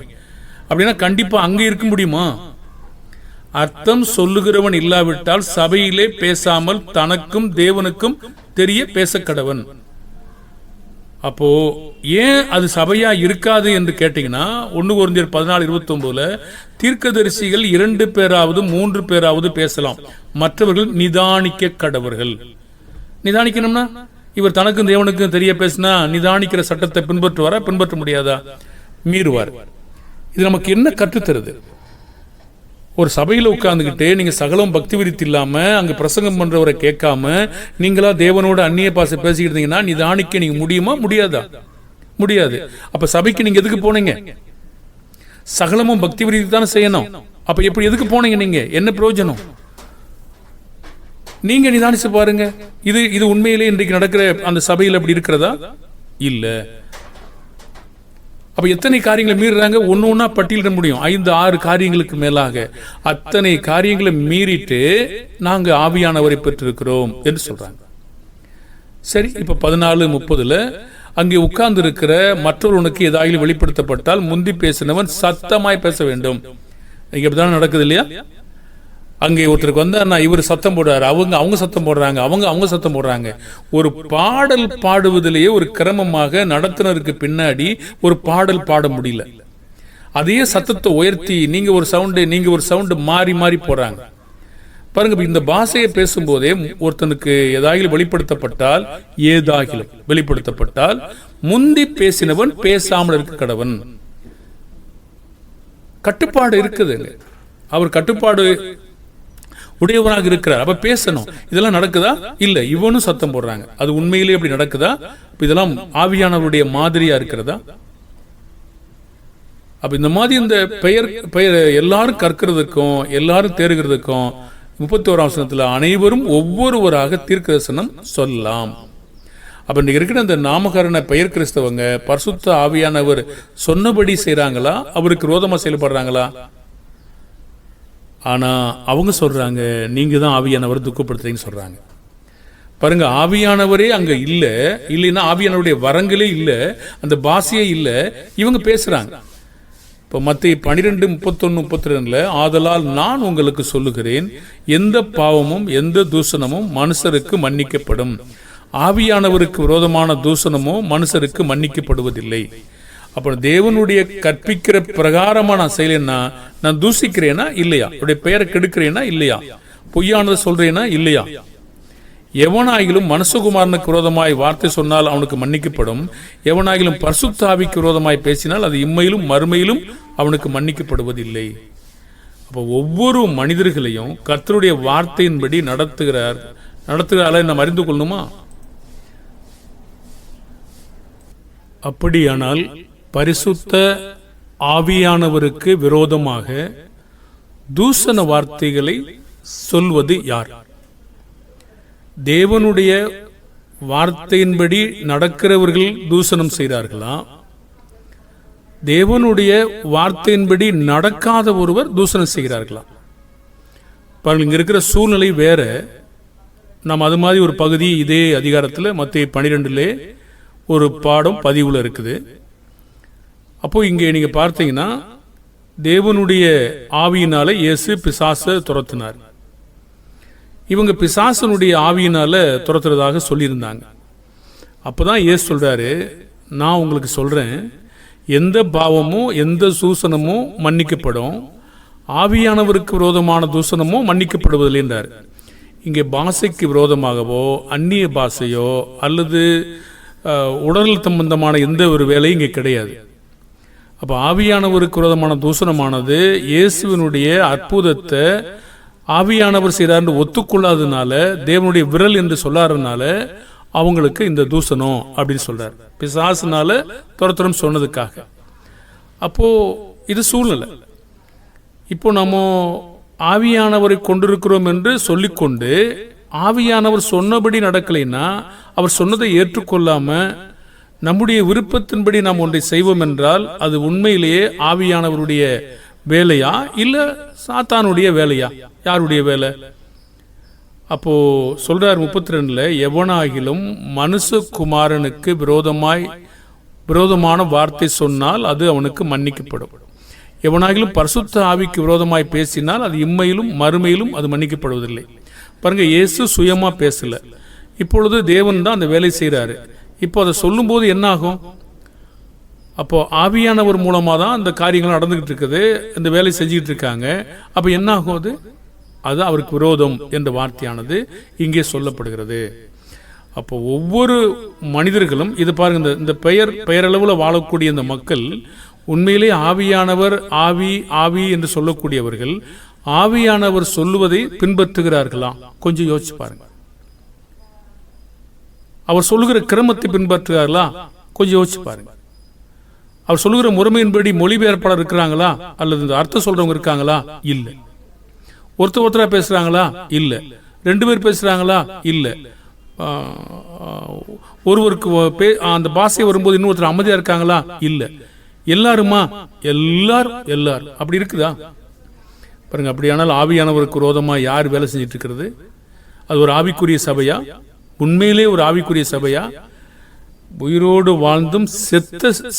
அப்படின்னா கண்டிப்பா அங்க இருக்க முடியுமா? அர்த்தம் சொல்லுகிறவன் இல்லாவிட்டால் சபையிலே பேசாமல் தனக்கும் தேவனுக்கும் தெரிய பேச கடவன். அப்போ ஏன் அது சபையா இருக்காது என்று கேட்டீங்கன்னா 1 கொரிந்தியர் 14:29 தீர்க்கதரிசிகள் 2 பேராவது 3 பேராவது பேசலாம், மற்றவர்கள் நிதானிக்க கடவர்கள். நிதானிக்கணும்னா இவர் தனக்கும் தேவனுக்கும் தெரிய பேசினா நிதானிக்கிற சட்டத்தை பின்பற்றுவாரா? பின்பற்ற முடியாதா? மீறுவார். இது நமக்கு என்ன கற்றுத்தருது? ஒரு சபையில் உட்கார்ந்துக்கிட்டு நீங்க சகலம் பக்தி விருத்தி இல்லாம அங்க பிரசங்கம் பண்றவரை கேட்காம நீங்களா தேவனோட அந்நிய பாஷை பேசிக்கிட்டு இருந்தீங்கன்னா நிதானிக்க நீங்க முடியுமா? முடியாதா? முடியாது. அப்ப சபைக்கு நீங்க எதுக்கு போனீங்க? சகலமும் பக்தி விருத்தி தானே செய்யணும். அப்ப எப்படி எதுக்கு போனீங்க? நீங்க என்ன பிரயோஜனம்? நீங்க நிதானிச்சு பாருங்க. இது உண்மையிலே இன்றைக்கு நடக்கிற அந்த சபையில் அப்படி இருக்கிறதா? இல்ல. அப்ப எத்தனை காரியங்களை மீறுறாங்க, ஒன்னு ஒன்னா பட்டியலிட முடியும். 5-6 காரியங்களுக்கு மேலாக அத்தனை காரியங்களை மீறிட்டு நாங்க ஆவியானவரை பெற்றிருக்கிறோம் என்று சொல்றாங்க. சரி, இப்ப 14:30 அங்கே உட்கார்ந்து இருக்கிற மற்றொருவனுக்கு ஏதாவது வெளிப்படுத்தப்பட்டால் முந்தி பேசினவன் சத்தமாய் பேச வேண்டும். இப்படிதான் நடக்குது இல்லையா? அங்கே ஒருத்தருக்கு வந்தா இவர் சத்தம் போடுறாரு, அவங்க சத்தம் போடுறாங்க, அவங்க சத்தம் போடுறாங்க. ஒரு பாடல் பாடுவதிலேயே ஒரு கிரமமாக நடத்துனருக்கு பின்னாடி ஒரு பாடல் பாட முடியல. அதே சத்தத்தை உயர்த்தி நீங்க ஒரு சவுண்டு மாறி மாறி போறாங்க பாருங்க. இந்த பாஷையை பேசும்போதே ஒருத்தனுக்கு ஏதாகிலும் வெளிப்படுத்தப்பட்டால் முந்தி பேசினவன் பேசாமல் இருக்க கடவன். கட்டுப்பாடு இருக்குதுங்க. அவர் கட்டுப்பாடு உடையவராக இருக்கிறார். அப்ப பேசணும். இதெல்லாம் நடக்குதா? இல்ல. இவனும் சத்தம் போடுறாங்க. அது உண்மையிலேயே அப்படி நடக்குதா? இதெல்லாம் ஆவியானவருடைய மாதிரியா இருக்கிறதா? அப்ப இந்த மாதிரி இந்த பெயர் எல்லாரும் கற்கிறதுக்கும் எல்லாரும் தேறுகிறதுக்கும் 31ஆம் வசனத்துல அனைவரும் ஒவ்வொருவராக தீர்க்கதரிசனம் சொல்லலாம். அப்ப இன்னைக்கு இருக்கிற அந்த நாமகரண பெயர் கிறிஸ்தவங்க பரிசுத்த ஆவியானவர் சொன்னபடி செய்யறாங்களா, அவருக்கு விரோதமா செயல்படுறாங்களா? ஆனா அவங்க சொல்றாங்க, நீங்க தான் ஆவியானவர் துக்கப்படுத்துறீங்கன்னு சொல்றாங்க. பாருங்க, ஆவியானவரே அங்க இல்லைன்னா ஆவியானவருடைய வரங்களே இல்ல, அந்த பாஷையே இல்ல, இவங்க பேசுறாங்க. இப்போ மத்திய 12:31-32 ஆதலால் நான் உங்களுக்கு சொல்லுகிறேன், எந்த பாவமும் எந்த தூஷணமும் மனுஷருக்கு மன்னிக்கப்படும், ஆவியானவருக்கு விரோதமான தூஷணமோ மனுஷருக்கு மன்னிக்கப்படுவதில்லை. அப்புறம் தேவனுடைய கற்பிக்கிற பிரகாரமா நான் செய்யலன்னா நான் தூசிக்கிறேனா இல்லையா, அவருடைய பெயரை கெடுக்கிறேனா இல்லையா, பொய்யானதை சொல்றேனா இல்லையா? எவனாகிலும் மனுஷகுமாரனுக்கு விரோதமாய் வார்த்தை சொன்னால் அவனுக்கு மன்னிக்கப்படும், எவனாகிலும் பரிசுத்த ஆவிக்கு விரோதமாய் பேசினால் அது இம்மையிலும் மறுமையிலும் அவனுக்கு மன்னிக்கப்படுவதில்லை. அப்போ ஒவ்வொரு மனிதர்களையும் கர்த்தருடைய வார்த்தையின்படி நடத்துகிறார் நம்ம அறிந்து கொள்ளணுமா? அப்படியானால் பரிசுத்த ஆவியானவருக்கு விரோதமாக தூஷண வார்த்தைகளை சொல்வது யார்? தேவனுடைய வார்த்தையின்படி நடக்கிறவர்கள் தூஷணம் செய்கிறார்களா, தேவனுடைய வார்த்தையின்படி நடக்காத ஒருவர் தூஷணம் செய்கிறார்களா? பாருங்கள், இங்க இருக்கிற சூழ்நிலை வேற. நாம் அது மாதிரி ஒரு பகுதி இதே அதிகாரத்தில் மத்திய 12 ஒரு பாடம் பதிவுல இருக்குது. அப்போ இங்கே நீங்க பார்த்தீங்கன்னா தேவனுடைய ஆவியினால இயேசு பிசாசை துரத்தினார். இவங்க பிசாசனுடைய ஆவியினால துரத்துறதாக சொல்லியிருந்தாங்க. அப்பதான் இயேசு சொல்றாரு, நான் உங்களுக்கு சொல்றேன், எந்த பாவமும் எந்த தூஷணமும் மன்னிக்கப்படும், ஆவியானவருக்கு விரோதமான தூஷணமோ மன்னிக்கப்படுவதில்லை என்றார். இங்கே பாஷைக்கு விரோதமாகவோ அந்நிய பாஷையோ அல்லது உடல் சம்பந்தமான எந்த ஒரு வேலையும் இங்கே கிடையாது. அப்போ ஆவியானவருக்கு விரோதமான தூஷணமானது இயேசுவினுடைய அற்புதத்தை ஆவியானவர் செய்கிறார்னு ஒத்துக்கொள்ளாததுனால, தேவனுடைய விரல் என்று சொல்லாததுனால அவங்களுக்கு இந்த தூஷணம் அப்படின்னு சொல்றார், பிசாசுனால துரத்துறம் சொன்னதுக்காக. அப்போ இது சூழ்நிலை. இப்போ நம்ம ஆவியானவரை கொண்டிருக்கிறோம் என்று சொல்லிக்கொண்டு ஆவியானவர் சொன்னபடி நடக்கலைன்னா, அவர் சொன்னதை ஏற்றுக்கொள்ளாம நம்முடைய விருப்பத்தின்படி நாம் ஒன்றை செய்வோம் என்றால் அது உண்மையிலேயே ஆவியானவருடைய வேலையா இல்ல சாத்தானுடைய வேலையா? யாருடைய வேலை? அப்போ சொல்றார் 32 எவனாகிலும் மனுஷகுமாரனுக்கு விரோதமான வார்த்தை சொன்னால் அது அவனுக்கு மன்னிக்கப்படும், எவனாகிலும் பரிசுத்த ஆவிக்கு விரோதமாய் பேசினால் அது இம்மையிலும் மறுமையிலும் அது மன்னிக்கப்படுவதில்லை. பாருங்க, இயேசு சுயமா பேசல, இப்பொழுது தேவன் தான் அந்த வேலை செய்யறாரு. இப்போ அதை சொல்லும் போது என்ன ஆகும்? அப்போ ஆவியானவர் மூலமா தான் அந்த காரியங்கள் நடந்துகிட்டு இருக்குது, இந்த வேலை செஞ்சுக்கிட்டு இருக்காங்க. அப்ப என்ன ஆகும்? அது அவருக்கு விரோதம் என்ற வார்த்தையானது இங்கே சொல்லப்படுகிறது. அப்போ ஒவ்வொரு மனிதர்களும் இது பாருங்க, இந்த பெயரளவுல வாழக்கூடிய இந்த மக்கள் உண்மையிலே ஆவியானவர் ஆவி என்று சொல்லக்கூடியவர்கள் ஆவியானவர் சொல்லுவதை பின்பற்றுகிறார்களா? கொஞ்சம் யோசிச்சு பாருங்க. அவர் சொல்லுகிற கிரமத்தை பின்பற்றுகிறார்களா? கொஞ்சம் யோசிச்சு பாருங்க. அவர் சொல்லுகிற முறைமையின்படி மொழிபெயர்ப்பாளர் இருக்கிறாங்களா? அல்லது இந்த அர்த்தம் சொல்றவங்க இருக்காங்களா? இல்ல. ஒருத்தரா பேசுறாங்களா? இல்ல. 2 பேர் பேசுறாங்களா? இல்ல. ஒருவருக்கு அந்த பாஷை வரும்போது இன்னொருத்தர் அமைதியா இருக்காங்களா? இல்ல. எல்லாருமா? எல்லாரும் அப்படி இருக்குதா பாருங்க. அப்படியானால் ஆவியானவருக்கு விரோதமா யார் வேலை செஞ்சிட்டு இருக்கிறது? அது ஒரு ஆவிக்குரிய சபையா? உண்மையிலே ஒரு ஆவிக்குரிய சபையா? உயிரோடு வாழ்ந்தும்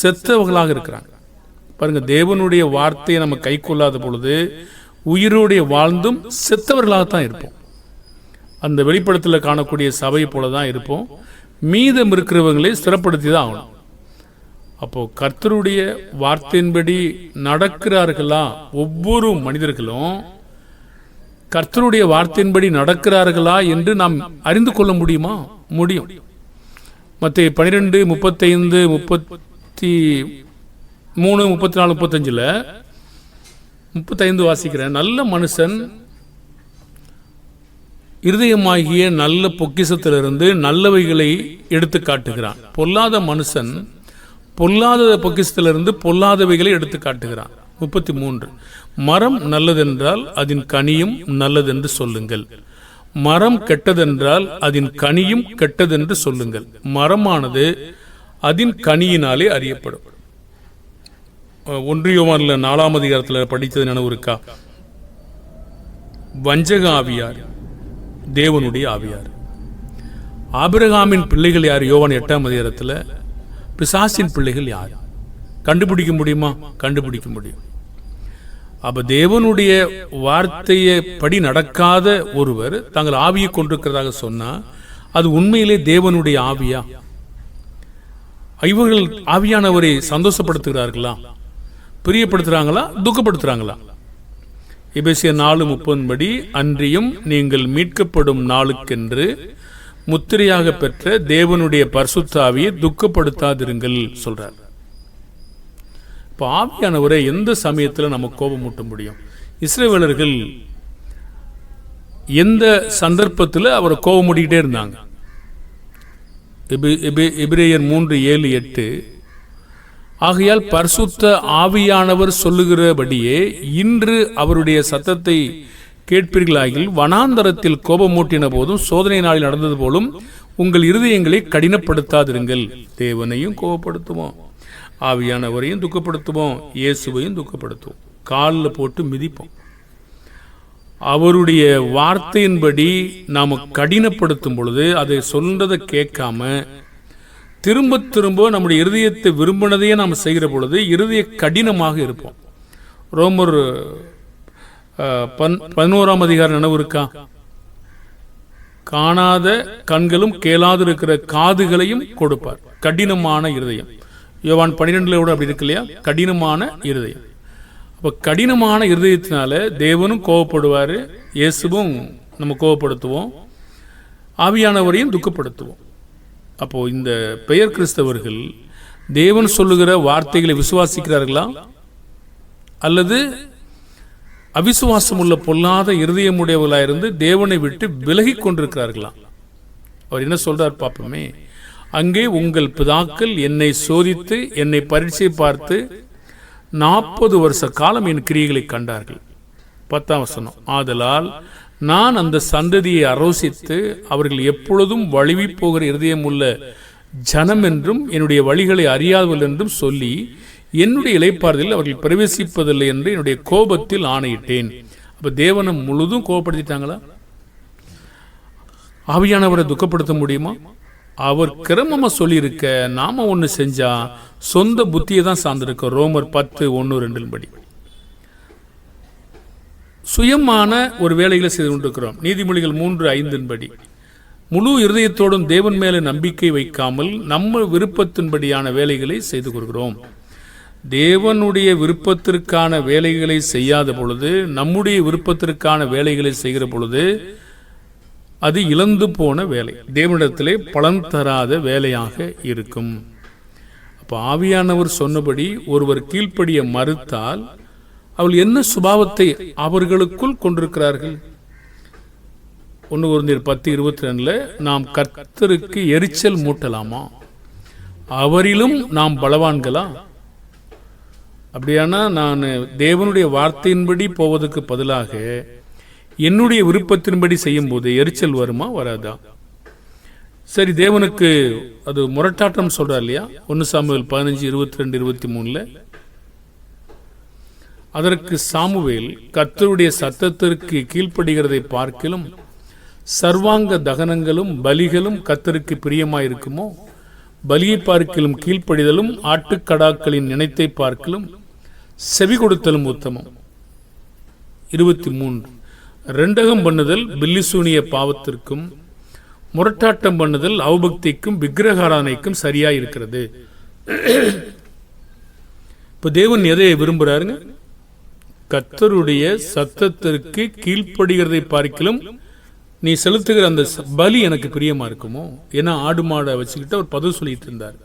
செத்தவர்களாக இருக்கிறாங்க பாருங்க. தேவனுடைய வார்த்தையை நம்ம கை கொள்ளாத பொழுது உயிரோடைய வாழ்ந்தும் செத்தவர்களாகத்தான் இருப்போம். அந்த வெளிப்படத்தில் காணக்கூடிய சபை போலதான் இருப்போம். மீதம் இருக்கிறவங்களை ஸ்திரப்படுத்தி தான் ஆகணும். அப்போ கர்த்தருடைய வார்த்தையின்படி நடக்கிறார்களா? ஒவ்வொரு மனிதர்களும் கர்த்தருடைய வார்த்தையின்படி நடக்கிறார்களா என்று நாம் அறிந்து கொள்ள முடியுமா? முடியும். மத்தேயு 12, 35, 33, 34, 35 35 வாசிக்கிறேன். நல்ல மனுஷன் இருதயமாகிய நல்ல பொக்கிஷத்திலிருந்து நல்லவைகளை எடுத்து காட்டுகிறான். பொல்லாத மனுஷன் பொல்லாத பொக்கிஷத்திலிருந்து பொல்லாதவைகளை எடுத்து காட்டுகிறான். 33 மரம் நல்லதென்றால் அதன் கனியும் நல்லதென்று சொல்லுங்கள், மரம் கெட்டதென்றால் அதன் கனியும் கெட்டதென்று சொல்லுங்கள். மரமானது அதன் கனியினாலே அறியப்படும். 1 யோவான்ல 4ஆம் அதிகாரத்தில் படித்தது நினைவு இருக்கா? வஞ்சக ஆவியார் தேவனுடைய ஆவியார். ஆபிரகாமின் பிள்ளைகள் யார்? யோவான் 8ஆம் அதிகாரத்தில். பிசாசின் பிள்ளைகள் யார்? கண்டுபிடிக்க முடியுமா? கண்டுபிடிக்க முடியும். அப்ப தேவனுடைய வார்த்தையை படி நடக்காத ஒருவர் தாங்கள் ஆவியை கொண்டிருக்கிறதாக சொன்னா அது உண்மையிலே தேவனுடைய ஆவியா? இவர்கள் ஆவியானவரை சந்தோஷப்படுத்துகிறார்களா? பிரியப்படுத்துறாங்களா? துக்கப்படுத்துறாங்களா? எபேசியர் 4:30 படி அன்றியும் நீங்கள் மீட்கப்படும் நாளுக்கென்று முத்திரையாக பெற்ற தேவனுடைய பரிசுத்த ஆவியை துக்கப்படுத்தாதிருங்கள் சொல்றார். இப்போ ஆவியானவரை எந்த சமயத்தில் நம்ம கோபமூட்ட முடியும்? இஸ்ரவேலர்கள் எந்த சந்தர்ப்பத்தில் அவரை கோபமூட்டிக்கிட்டே இருந்தாங்க? எபிரேயர் 3:7-8 ஆகையால் பரிசுத்த ஆவியானவர் சொல்லுகிறபடியே இன்று அவருடைய சத்தத்தை கேட்பீர்களாகில் வனாந்தரத்தில் கோபமூட்டின போதும் சோதனை நாளில் நடந்தது போலும் உங்கள் இருதயங்களை கடினப்படுத்தாதிருங்கள். தேவனையும் கோபப்படுத்துவோம், ஆவியானவரையும் துக்கப்படுத்துவோம், இயேசுவையும் துக்கப்படுத்துவோம், காலில் போட்டு மிதிப்போம். அவருடைய வார்த்தையின்படி நாம் கடினப்படுத்தும் பொழுது அதை சொல்றதை கேட்காம திரும்ப திரும்ப நம்முடைய இருதயத்தை விரும்பினதையே நாம் செய்கிற பொழுது இருதய கடினமாக இருப்போம். ரோமர் 11ஆம் அதிகாரம் நினைவு இருக்கா? காணாத கண்களும் கேளாது இருக்கிற காதுகளையும் கொடுப்பார். கடினமான இருதயம். யோவான் 12 அப்படி இருக்கு இல்லையா? கடினமான இருதயம். அப்ப கடினமான இருதயத்தினால தேவனும் கோபப்படுவாரு, இயேசுவும் நம்ம கோபப்படுத்துவோம், ஆவியானவரையும் துக்கப்படுத்துவோம். அப்போ இந்த பெயர் கிறிஸ்தவர்கள் தேவன் சொல்லுகிற வார்த்தைகளை விசுவாசிக்கிறார்களா அல்லது அவிசுவாசம் உள்ள பொல்லாத இருதயமுடையவர்களாயிருந்து தேவனை விட்டு விலகி கொண்டிருக்கிறார்களா? அவர் என்ன சொல்றார் பாப்போமே. அங்கே உங்கள் பிதாக்கள் என்னை சோதித்து என்னை பரீட்சை பார்த்து 40 வருஷ காலம் என் கிரியைகளை கண்டார்கள். 10ஆம் வசனம் ஆதலால் நான் அந்த சந்ததியை அரோசித்து அவர்கள் எப்பொழுதும் வழுவி போகிற இருதயம் உள்ள ஜனம் என்றும் என்னுடைய வழிகளை அறியாதவர்கள் என்றும் சொல்லி என்னுடைய இளைப்பாறுதலில் அவர்கள் பிரவேசிப்பதில்லை என்று என்னுடைய கோபத்தில் ஆணையிட்டேன். அப்ப தேவனை முழுதும் கோபப்படுத்திட்டாங்களா? ஆவியானவரை துக்கப்படுத்த முடியுமா? அவர் கிரமமா சொல்லியிருக்க நாம ஒண்ணு செஞ்சா சொந்த புத்தியை தான் சார்ந்திருக்க. ரோமர் 10:1-2 படி சுயமான ஒரு வேலைகளை செய்து கொண்டிருக்கிறோம். நீதிமொழிகள் 3:5 படி முழு இருதயத்தோடும் தேவன் மேல நம்பிக்கை வைக்காமல் நம்ம விருப்பத்தின்படியான வேலைகளை செய்து கொள்கிறோம். தேவனுடைய விருப்பத்திற்கான வேலைகளை செய்யாத பொழுது நம்முடைய விருப்பத்திற்கான வேலைகளை செய்கிற பொழுது அது இழந்து போன வேலை, தேவனிடத்திலே பலன் தராத வேலையாக இருக்கும். அப்போ ஆவியானவர் சொன்னபடி ஒருவர் கீழ்ப்படிய மறுத்தால் அவள் என்ன சுபாவத்தை அவர்களுக்குள் கொண்டிருக்கிறார்கள்? 1 கொரிந்தியர் 10:22 நாம் கர்த்தருக்கு எரிச்சல் மூட்டலாமா? அவரிலும் நாம் பலவான்களா? அப்படியானா நான் தேவனுடைய வார்த்தையின்படி போவதற்கு பதிலாக என்னுடைய விருப்பத்தின்படி செய்யும் போது எரிச்சல் வருமா வராதா? சரி, தேவனுக்கு அது முரட்டாட்டம் சொல்றார் இல்லையா? 1 சாமுவேல் 15:22-23 அதற்கு சாமுவேல், கர்த்தருடைய சத்தத்திற்கு கீழ்ப்படுகிறதை பார்க்கிலும் சர்வாங்க தகனங்களும் பலிகளும் கர்த்தருக்கு பிரியமாயிருக்குமோ, பலியை பார்க்கிலும் கீழ்ப்படிதலும் ஆட்டுக்கடாக்களின் நினைத்தை பார்க்கிலும் செவி கொடுத்தலும் உத்தமம். 23 ரெண்டகம் பண்ணுதல் பில்லிசூனிய பாவத்திற்கும் முரட்டாட்டம் பண்ணுதல் அவபக்திக்கும் விக்கிரகாராதனைக்கும் சரியா இருக்கிறது. இப்ப தேவன் எதை விரும்புறாருங்க? கர்த்தருடைய சத்தத்திற்கு கீழ்ப்படுகிறதை பார்க்கிலும் நீ செலுத்துகிற அந்த பலி எனக்கு பிரியமா இருக்குமோ. ஏன்னா ஆடு மாடை வச்சுக்கிட்டு அவர் பதில் சொல்லிட்டு இருந்தார்.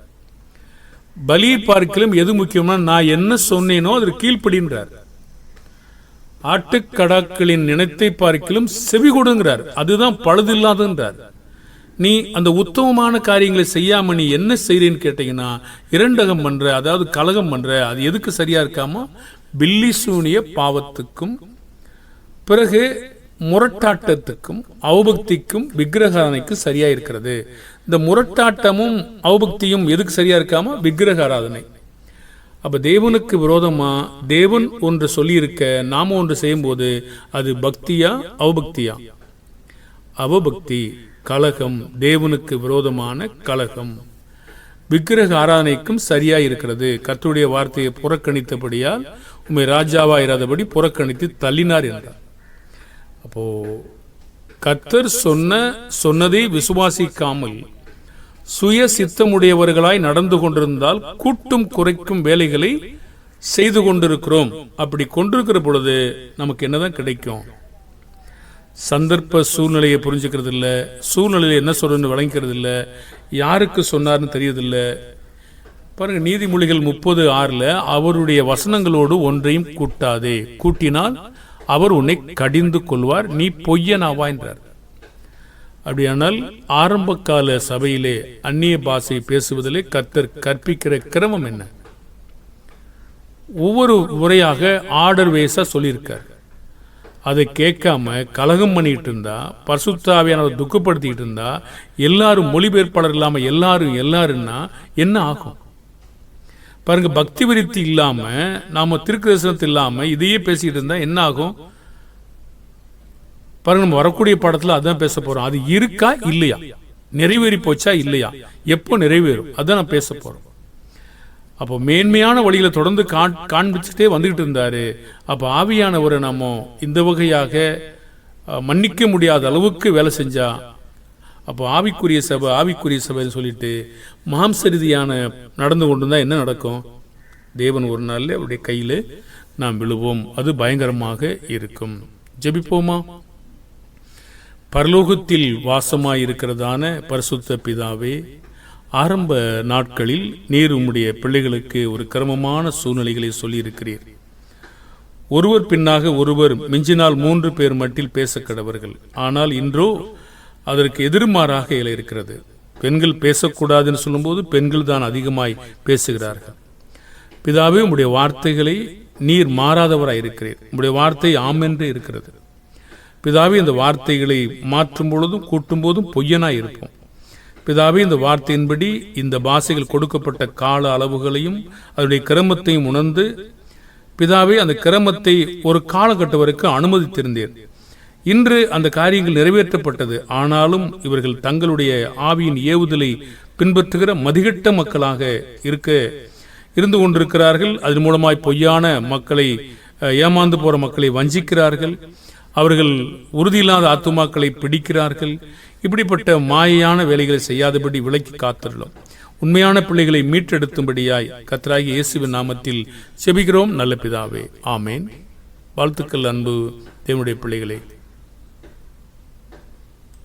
பலியை பார்க்கிலும் எது முக்கியம்னா நான் என்ன சொன்னேனோ அதற்கு கீழ்ப்படின்றார். ஆட்டுக்கடாக்களின் நினைத்தை பார்க்கிலும் செவி கொடுங்கிறார். அதுதான் பழுதில்லாதுன்றார். நீ அந்த உத்தமமான காரியங்களை செய்யாம நீ என்ன செய்றேன்னு கேட்டீங்கன்னா இரண்டகம் பண்ற, அதாவது கலகம் பண்ற. அது எதுக்கு சரியா இருக்காமோ, பில்லிசூனிய பாவத்துக்கும் பிறகு முரட்டாட்டத்துக்கும் அவபக்திக்கும் விக்கிரகாராதனைக்கும் சரியா இருக்கிறது. இந்த முரட்டாட்டமும் அவபக்தியும் எதுக்கு சரியா இருக்காம, விக்கிரகாராதனை. அப்ப தேவனுக்கு விரோதமா தேவன் ஒன்று சொல்லி இருக்க நாம ஒன்று செய்யும் போது அது பக்தியா அவபக்தியா? அவபக்தி, கலகம், தேவனுக்கு விரோதமான கலகம். விக்கிரக ஆராதனைக்கும் சரியா இருக்கிறது. கர்த்தருடைய வார்த்தையை புறக்கணித்தபடியால் உம்மை ராஜாவா இராதபடி புறக்கணித்து தள்ளினார் என்றார். அப்போ கர்த்தர் சொன்னதை விசுவாசிக்காமல் சுய சித்தமுடையவர்களாய் நடந்து கொண்டிருந்தால் கூட்டும் குறைக்கும் வேலைகளை செய்து கொண்டிருக்கிறோம். அப்படி கொண்டிருக்கிற பொழுது நமக்கு என்னதான் கிடைக்கும்? சந்தர்ப்ப சூழ்நிலையை புரிஞ்சுக்கிறது இல்லை, சூழ்நிலையில் என்ன சொல்றதுன்னு விளங்கிக்கிறது இல்லை, யாருக்கு சொன்னார்னு தெரியதில்லை. பாருங்க, நீதிமொழிகள் 30:6 அவருடைய வசனங்களோடு ஒன்றையும் கூட்டாதே, கூட்டினால் அவர் உன்னை கடிந்து கொள்வார், நீ பொய்யனாவா என்றார். அப்படியானால் ஆரம்ப கால சபையிலே அந்நிய பாஷை பேசுவதிலே கர்த்தர் கற்பிக்கிற கிரமம் என்ன? ஒவ்வொரு முறையாக ஆர்டர் வேஸா சொல்லியிருக்கார். அதை கேட்காம கலகம் பண்ணிட்டு இருந்தா, பரிசுத்த ஆவியானவரை துக்கப்படுத்திட்டு இருந்தா, எல்லாரும் மொழிபெயர்ப்பாளர் இல்லாம எல்லாருன்னா என்ன ஆகும் பாருங்க. பக்தி விருத்தி இல்லாம நாம திருக்கதரிசனத்து இல்லாம இதையே பேசிட்டு இருந்தா என்ன ஆகும் பாருங்க. நம்ம வரக்கூடிய பாடத்துல அதான் பேச போறோம். அது இருக்கா இல்லையா, நிறைவேறி போச்சா இல்லையா, எப்போ நிறைவேறும், அதான் நான் பேச போறோம். அப்போ மேன்மையான வழியில தொடர்ந்து காண்பிச்சுட்டே வந்துகிட்டு இருந்தாரு. அப்போ ஆவியானவரை நம்ம இந்த வகையாக மன்னிக்க முடியாத அளவுக்கு வேலை செஞ்சா, அப்போ ஆவிக்குரிய சபைன்னு சொல்லிட்டு மாம்சரீதியான நடந்து கொண்டு இருந்தா என்ன நடக்கும்? தேவன் ஒரு நாள்ல அவருடைய கையில நாம் விழுவோம். அது பயங்கரமாக இருக்கும். ஜெபிப்போமா. பரலோகத்தில் வாசமாயிருக்கிறதான பரிசுத்த பிதாவே, ஆரம்ப நாட்களில் நீர் உம்முடைய பிள்ளைகளுக்கு ஒரு கிரமமான சூழ்நிலைகளை சொல்லியிருக்கிறீர். ஒருவர் பின்னாக ஒருவர், மிஞ்சினால் 3 பேர் மட்டில் பேச கடவர்கள். ஆனால் இன்றோ அதற்கு எதிர்மாறாக இருக்கிறது. பெண்கள் பேசக்கூடாதுன்னு சொல்லும்போது பெண்கள் தான் அதிகமாய் பேசுகிறார்கள். பிதாவே, உம்முடைய வார்த்தைகளை நீர் மாறாதவராய் இருக்கிறீர். உம்முடைய வார்த்தை ஆமென்று இருக்கிறது. பிதாவே, இந்த வார்த்தைகளை மாற்றும் பொழுதும் கூட்டும் போதும் பொய்யனாய் இருப்போம். பிதாவே, இந்த வார்த்தையின்படி இந்த பாஷைகள் கொடுக்கப்பட்ட கால அளவுகளையும் அதனுடைய கிரமத்தையும் உணர்ந்து, பிதாவே, அந்த கிரமத்தை ஒரு காலகட்டம் வரைக்கும் அனுமதித்திருந்தேன். இன்று அந்த காரியங்கள் நிறைவேற்றப்பட்டது. ஆனாலும் இவர்கள் தங்களுடைய ஆவியின் ஏவுதலை பின்பற்றுகிற மதிகட்ட மக்களாக இருந்து கொண்டிருக்கிறார்கள். அதன் மூலமாய் பொய்யான மக்களை, ஏமாந்து போற மக்களை வஞ்சிக்கிறார்கள். அவர்கள் உறுதியில்லாத ஆத்துமாக்களை பிடிக்கிறார்கள். இப்படிப்பட்ட மாயையான வேலைகளை செய்யாதபடி விலக்கி காத்திருக்கிறோம். உண்மையான பிள்ளைகளை மீட்டெடுத்தும்படியாய் கர்த்தராகிய இயேசுவின் நாமத்தில் செபிக்கிறோம் நல்ல பிதாவே, ஆமேன். வாழ்த்துக்கள் அன்பு தேவனுடைய பிள்ளைகளே.